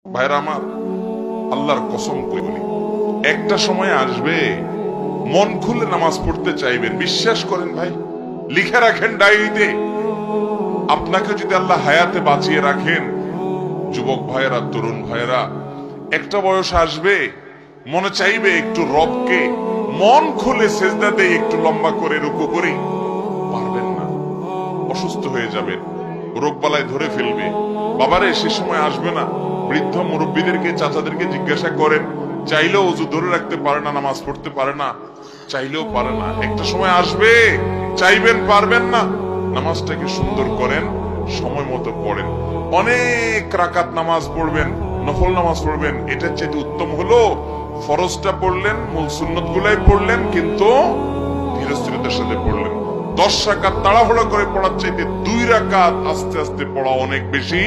ভাইরা আমার, আল্লাহর কসম করে বলি, একটা সময় আসবে মন খুলে নামাজ পড়তে চাইবেন। বিশ্বাস করেন ভাই, লিখে রাখেন ডায়েরিতে। আপনাকে যদি আল্লাহ হায়াতে বাঁচিয়ে রাখেন, যুবক ভাইয়েরা, তরুণ ভাইয়েরা, একটা বয়স আসবে মনে চাইবে একটু রবকে মন খুলে সেজদা দিয়ে একটু লম্বা করে রুকু করি। পারবেন না, অসুস্থ হয়ে যাবেন, রোগবালায় ধরে ফেলবে। বাবারে, সে সময় আসবে না? বৃদ্ধ মুরব্বীদেরকে, চাচাদেরকে জিজ্ঞাসা করেন, চাইলেও ওযু ধরে রাখতে পারে না, নামাজ পড়তে পারে না, চাইলেও পারে না। একটা সময় আসবে চাইবেন, পারবেন না। নামাজটাকে সুন্দর করেন, সময় মতো পড়েন, অনেক রাকাত নামাজ পড়বেন, নফল নামাজ পড়বেন। এটার চেয়ে উত্তম হলো ফরজটা পড়লেন, মূল সুন্নত গুলাই পড়লেন, কিন্তু ধীরস্থিরতার সাথে পড়লেন। 10 রাকাত তাড়াহুড়া করে পড়ার চাইতে 2 রাকাত আস্তে আস্তে পড়া অনেক বেশি